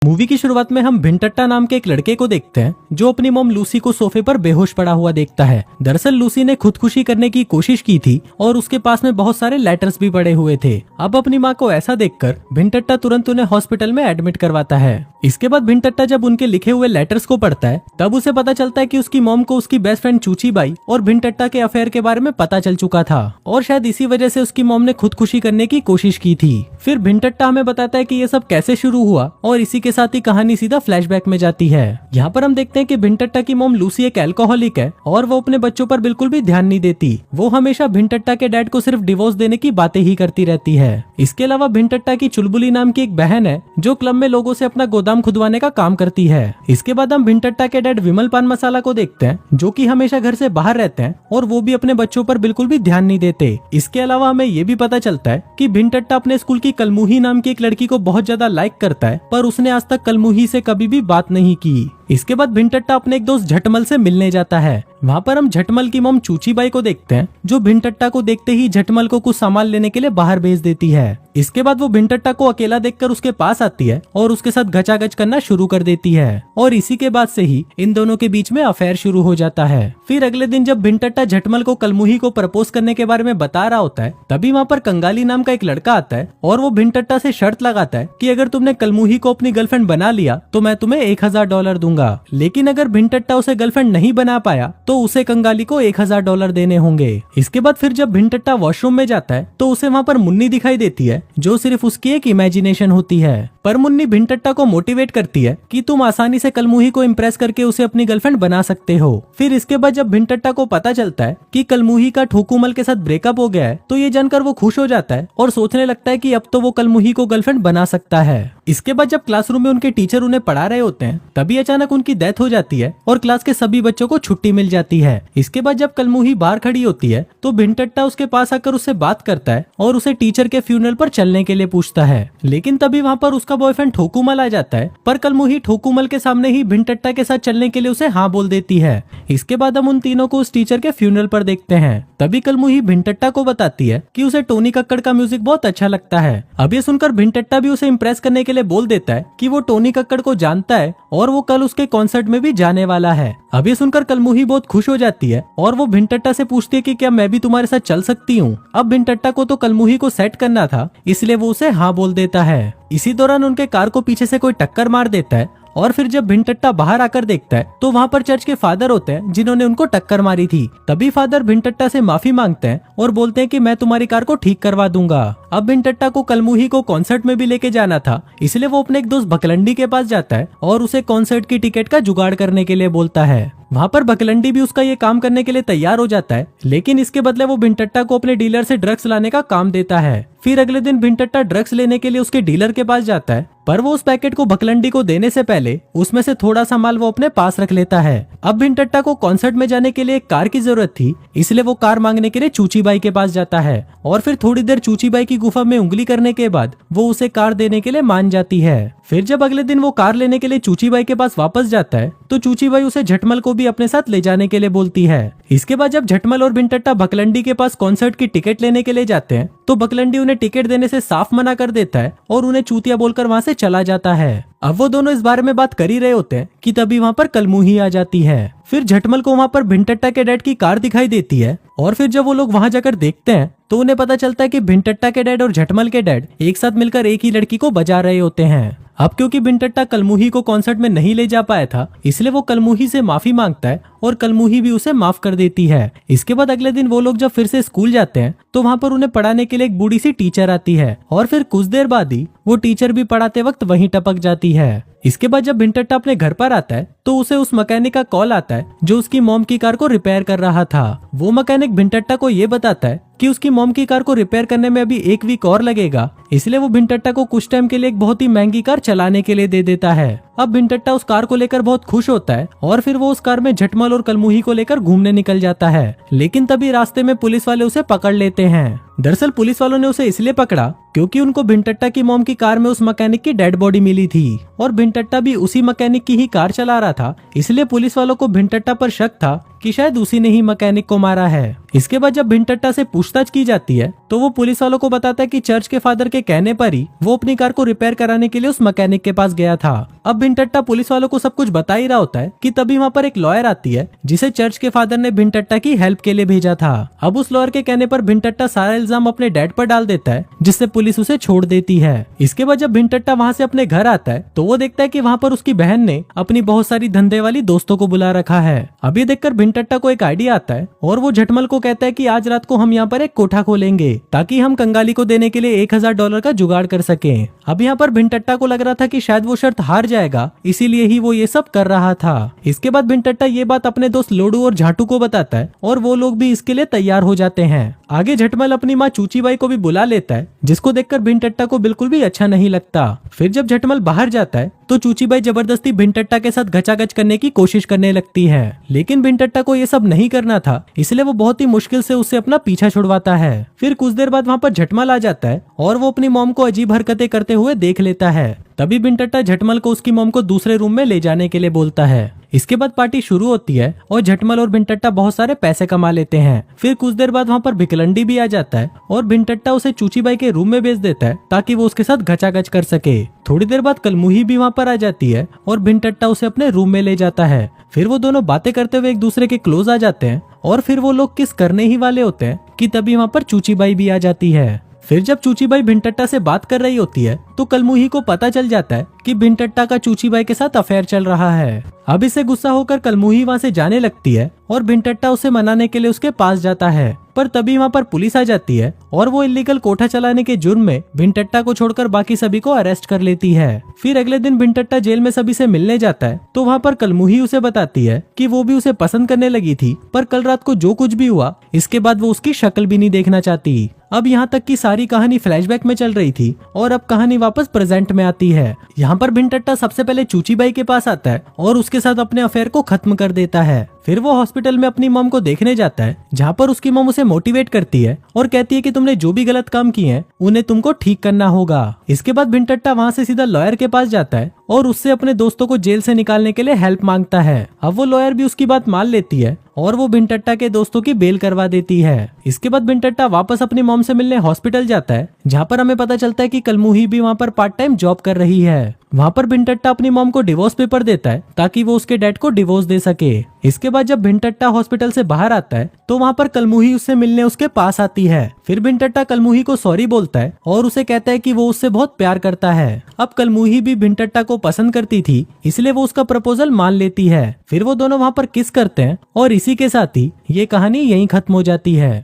Movie की शुरुआत में हम भिंटट्टा नाम के एक लड़के को देखते हैं जो अपनी मॉम लूसी को सोफे पर बेहोश पड़ा हुआ देखता है। दरअसल लूसी ने खुदकुशी करने की कोशिश की थी और उसके पास में बहुत सारे लेटर्स भी पड़े हुए थे। अब अपनी माँ को ऐसा देखकर भिंटट्टा तुरंत उन्हें हॉस्पिटल में एडमिट करवाता है। इसके बाद भिंटट्टा जब उनके लिखे हुए लेटर्स को पढ़ता है तब उसे पता चलता है कि उसकी मॉम को उसकी बेस्ट फ्रेंड चूची बाई और भिंटट्टा के अफेयर के बारे में पता चल चुका था और शायद इसी वजह से उसकी मॉम ने खुदकुशी करने की कोशिश की थी। फिर भिंटट्टा हमें बताता है कि ये सब कैसे शुरू हुआ और इसी के साथ ही कहानी सीधा फ्लैशबैक में जाती है। यहाँ पर हम देखते हैं कि भिंटट्टा की मॉम लूसी एक अल्कोहलिक है और वो अपने बच्चों पर बिल्कुल भी ध्यान नहीं देती। वो हमेशा भिंटट्टा के डैड को सिर्फ डिवोर्स देने की बातें ही करती रहती है। इसके अलावा भिंटट्टा की चुलबुली नाम की एक बहन है जो क्लब में लोगों से अपना गोदाम खुदवाने का काम करती है। इसके बाद हम भिंटट्टा के डैड विमल पान मसाला को देखते हैं जो कि हमेशा घर से बाहर रहते हैं और वो भी अपने बच्चों पर बिल्कुल भी ध्यान नहीं देते। इसके अलावा हमें ये भी पता चलता है कि भिंटट्टा अपने स्कूल की कलमुही नाम की एक लड़की को बहुत ज्यादा लाइक करता है पर उसने आज तक कलमुही से कभी भी बात नहीं की। इसके बाद भिंटट्टा अपने एक दोस्त झटमल से मिलने जाता है। वहाँ पर हम झटमल की मॉम चूची बाई को देखते हैं जो भिंटट्टा को देखते ही झटमल को कुछ सामान लेने के लिए बाहर भेज देती है। इसके बाद वो भिंटट्टा को अकेला देखकर उसके पास आती है और उसके साथ गचागच करना शुरू कर देती है और इसी के बाद से ही इन दोनों के बीच में अफेयर शुरू हो जाता है। फिर अगले दिन जब भिंटट्टा झटमल को कलमुही को प्रपोज करने के बारे में बता रहा होता है तभी वहाँ पर कंगाली नाम का एक लड़का आता है और वो भिंटट्टा से शर्त लगाता है कि अगर तुमने कलमुही को अपनी गर्लफ्रेंड बना लिया तो मैं तुम्हें $1000 दूंगा, लेकिन अगर भिंटट्टा उसे गर्लफ्रेंड नहीं बना पाया तो उसे कंगाली को $1000 देने होंगे। इसके बाद फिर जब भिंटट्टा वॉशरूम में जाता है तो उसे वहाँ पर मुन्नी दिखाई देती है जो सिर्फ उसकी एक इमेजिनेशन होती है। पर मुन्नी भिंटट्टा को मोटिवेट करती है कि तुम आसानी से कलमुही को इम्प्रेस करके उसे अपनी गर्लफ्रेंड बना सकते हो। फिर इसके बाद जब भिंटट्टा को पता चलता है कि कलमुही का ठोकुमल के साथ ब्रेकअप हो गया है तो ये जानकर वो खुश हो जाता है और सोचने लगता है कि अब तो वो कलमुही को गर्लफ्रेंड बना सकता है। इसके बाद जब क्लासरूम में उनके टीचर उन्हें पढ़ा रहे होते हैं तभी अचानक उनकी डेथ हो जाती है और क्लास के सभी बच्चों को छुट्टी मिल जाती है। इसके बाद जब कलमुही बाहर खड़ी होती है तो भिंटट्टा उसके पास आकर उससे बात करता है और उसे टीचर के फ्यूनरल पर चलने के लिए पूछता है, लेकिन तभी वहाँ पर उसका बॉयफ्रेंड ठोकुमल आ जाता है। पर कलमुही ठोकुमल के सामने ही भिंटट्टा के साथ चलने के लिए उसे हाँ बोल देती है। इसके बाद हम उन तीनों को उस टीचर के फ्यूनरल पर देखते हैं। तभी कलमुही भिंटट्टा को बताती है कि उसे टोनी कक्कड़ का म्यूजिक बहुत अच्छा लगता है। अब ये सुनकर भिंटट्टा भी उसे इम्प्रेस करने के लिए बोल देता है कि वो टोनी कक्कड़ को जानता है और वो कल उसके कॉन्सर्ट में भी जाने वाला है। अब ये सुनकर कलमुही बहुत खुश हो जाती है और वो भिंटट्टा से पूछती है कि क्या मैं भी तुम्हारे साथ चल सकती हूँ। अब भिंटट्टा को तो कलमुही को सेट करना था इसलिए वो उसे हाँ बोल देता है। इसी दौरान उनके कार को पीछे से कोई टक्कर मार देता है और फिर जब भिंटट्टा बाहर आकर देखता है तो वहाँ पर चर्च के फादर होते हैं जिन्होंने उनको टक्कर मारी थी। तभी फादर भिंटट्टा से माफी मांगते हैं और बोलते हैं कि मैं तुम्हारी कार को ठीक करवा दूंगा। अब भिंटट्टा को कलमुही को कॉन्सर्ट में भी लेके जाना था इसलिए वो अपने एक दोस्त बकलंडी के पास जाता है और उसे कॉन्सर्ट की टिकट का जुगाड़ करने के लिए बोलता है। वहाँ पर बकलंडी भी उसका ये काम करने के लिए तैयार हो जाता है, लेकिन इसके बदले वो भिंटट्टा को अपने डीलर से ड्रग्स लाने का काम देता है। फिर अगले दिन भिंटट्टा ड्रग्स लेने के लिए उसके डीलर के पास जाता है पर वो उस पैकेट को बकलंडी को देने से पहले उसमें से थोड़ा सा माल वो अपने पास रख लेता है। अब भिंटट्टा को कॉन्सर्ट में जाने के लिए एक कार की जरूरत थी इसलिए वो कार मांगने के लिए चूची बाई के पास जाता है और फिर थोड़ी देर चूची बाई की गुफा में उंगली करने के बाद वो उसे कार देने के लिए मान जाती है। फिर जब अगले दिन वो कार लेने के लिए चूची बाई के पास वापस जाता है तो चूची बाई उसे झटमल को भी अपने साथ ले जाने के लिए बोलती है। इसके बाद जब झटमल और भिंटट्टा बकलंडी के पास कॉन्सर्ट की टिकट लेने के लिए जाते हैं तो बकलंडी उन्हें टिकट देने से साफ मना कर देता है और उन्हें चूतिया बोलकर वहाँ से चला जाता है। अब वो दोनों इस बारे में बात कर ही रहे होते हैं कि तभी वहाँ पर कलमुही आ जाती है। फिर झटमल को वहाँ पर भिंटट्टा के डैड की कार दिखाई देती है और फिर जब वो लोग वहाँ जाकर देखते हैं तो उन्हें पता चलता है कि भिंटट्टा के डैड और झटमल के डैड एक साथ मिलकर एक ही लड़की को बजा रहे होते हैं। अब क्योंकि भिंटट्टा कलमुही को कॉन्सर्ट में नहीं ले जा पाया था इसलिए वो कलमुही से माफी मांगता है और कलमुही भी उसे माफ कर देती है। इसके बाद अगले दिन वो लोग जब फिर से स्कूल जाते हैं तो वहाँ पर उन्हें पढ़ाने के लिए एक बूढ़ी सी टीचर आती है और फिर कुछ देर बाद ही वो टीचर भी पढ़ाते वक्त वहीं टपक जाती है। इसके बाद जब भिंटट्टा अपने घर पर आता है तो उसे उस मैकेनिक का कॉल आता है जो उसकी मॉम की कार को रिपेयर कर रहा था। वो मैकेनिक भिंटट्टा को ये बताता है कि उसकी मॉम की कार को रिपेयर करने में अभी 1 वीक और लगेगा इसलिए वो भिंटट्टा को कुछ टाइम के लिए एक बहुत ही महंगी कार चलाने के लिए दे देता है। अब भिनटट्टा उस कार को लेकर बहुत खुश होता है और फिर वो उस कार में झटमल और कलमुही को लेकर घूमने निकल जाता है। लेकिन तभी रास्ते में पुलिस वाले उसे पकड़ लेते हैं। दरअसल पुलिस वालों ने उसे इसलिए पकड़ा क्योंकि उनको भिनटट्टा की मॉम की कार में उस मैकेनिक की डेड बॉडी मिली थी और भिनटट्टा भी उसी मैकेनिक की ही कार चला रहा था। इसलिए पुलिस वालों को भिनटट्टा पर शक था कि शायद उसी ने ही मैकेनिक को मारा है। इसके बाद जब भिनटट्टा से पूछताछ की जाती है तो वो पुलिस वालों को बताता है कि चर्च के फादर के कहने पर ही वो अपनी कार को रिपेयर कराने के लिए उस मैकेनिक के पास गया था। अब भिनटट्टा पुलिस वालों को सब कुछ बता ही रहा होता है कि तभी वहाँ पर एक लॉयर आती है जिसे चर्च के फादर ने भिनटट्टा की हेल्प के लिए भेजा था। अब उस लॉयर के कहने पर भिनटट्टा सारा इल्जाम अपने डैड पर डाल देता है जिससे पुलिस उसे छोड़ देती है। इसके बाद जब भिनटट्टा वहाँ से अपने घर आता है तो वो देखता है कि वहाँ पर उसकी बहन ने अपनी बहुत सारी धंधे वाली दोस्तों को बुला रखा है। अब ये देखकर भिनटट्टा को एक आइडिया आता है और वो झटमल को कहता है कि आज रात को हम यहाँ पर एक कोठा खोलेंगे ताकि हम कंगाली को देने के लिए $1000 का जुगाड़ कर सकें। अब यहाँ पर भिनटट्टा को लग रहा था कि शायद वो शर्त हार जाएगा, इसीलिए ही वो ये सब कर रहा था। इसके बाद भिनटट्टा ये बात अपने दोस्त लोडू और झाटू को बताता है और वो लोग भी इसके लिए तैयार हो जाते हैं। आगे झटमल अपनी माँ चूचीबाई को भी बुला लेता है जिसको देखकर भिनटट्टा को बिल्कुल भी अच्छा नहीं लगता। फिर जब झटमल बाहर जाता है तो चूचीबाई जबरदस्ती भिनटट्टा के साथ घचाघच करने की कोशिश करने लगती है, लेकिन भिनटट्टा को ये सब नहीं करना था इसलिए वो बहुत ही मुश्किल से उससे अपना पीछा छुड़वाता है। फिर कुछ देर बाद वहाँ पर झटमल आ जाता है और वो अपनी मॉम को अजीब हरकतें करते हुए देख लेता है। तभी भिनटट्टा झटमल को उसकी मॉम को दूसरे रूम में ले जाने के लिए बोलता है। इसके बाद पार्टी शुरू होती है और झटमल और भिनटट्टा बहुत सारे पैसे कमा लेते हैं। फिर कुछ देर बाद वहाँ पर भिकलंडी भी आ जाता है और भिनटट्टा उसे चूचीबाई के रूम में भेज देता है ताकि वो उसके साथ घचाघच कर सके। थोड़ी देर बाद कलमुही भी वहाँ पर आ जाती है और भिनटट्टा उसे अपने रूम में ले जाता है। फिर वो दोनों बातें करते हुए एक दूसरे के क्लोज आ जाते हैं और फिर वो लोग किस करने ही वाले होते हैं कि तभी वहाँ पर चूचीबाई भी आ जाती है। फिर जब चूचीबाई भिनटट्टा से बात कर रही होती है तो कलमुही को पता चल जाता है कि भिनटट्टा का चूचीबाई के साथ अफेयर चल रहा है। अब इसे गुस्सा होकर कलमुही वहाँ से जाने लगती है और भिनटट्टा उसे मनाने के लिए उसके पास जाता है, पर तभी वहाँ पर पुलिस आ जाती है और वो इल्लीगल कोठा चलाने के जुर्म में भिनटट्टा को छोड़कर बाकी सभी को अरेस्ट कर लेती है। फिर अगले दिन भिनटट्टा जेल में सभी से मिलने जाता है तो वहाँ पर कलमुही उसे बताती है कि वो भी उसे पसंद करने लगी थी, पर कल रात को जो कुछ भी हुआ इसके बाद वो उसकी शक्ल भी नहीं देखना चाहती। अब यहाँ तक की सारी कहानी फ्लैशबैक में चल रही थी और अब कहानी वापस प्रेजेंट में आती है। यहाँ पर भिनटट्टा सबसे पहले चूचीबाई के पास आता है और उसके साथ अपने अफेयर को खत्म कर देता है। फिर वो हॉस्पिटल में अपनी मॉम को देखने जाता है जहाँ पर उसकी मॉम उसे मोटिवेट करती है और कहती है कि तुमने जो भी गलत काम किए हैं उन्हें तुमको ठीक करना होगा। इसके बाद भिनटट्टा वहाँ से सीधा लॉयर के पास जाता है और उससे अपने दोस्तों को जेल से निकालने के लिए हेल्प मांगता है। अब वो लॉयर भी उसकी बात मान लेती है और वो भिनटट्टा के दोस्तों की बेल करवा देती है। इसके बाद भिनटट्टा वापस अपनी मॉम से मिलने हॉस्पिटल जाता है जहाँ पर हमें पता चलता है कि कलमुही भी वहाँ पर पार्ट टाइम जॉब कर रही है। वहाँ पर भिनटट्टा अपनी मॉम को डिवोर्स पेपर देता है ताकि वो उसके डैड को डिवोर्स दे सके। इसके बाद जब भिनटट्टा हॉस्पिटल से बाहर आता है तो वहाँ पर कलमुही उससे मिलने उसके पास आती है। फिर भिनटट्टा कलमुही को सॉरी बोलता है और उसे कहता है कि वो उससे बहुत प्यार करता है। अब कलमुही भी भिनटट्टा को पसंद करती थी इसलिए वो उसका प्रपोजल मान लेती है। फिर वो दोनों वहाँ पर किस करते हैं और इसी के साथ ही ये कहानी यहीं खत्म हो जाती है।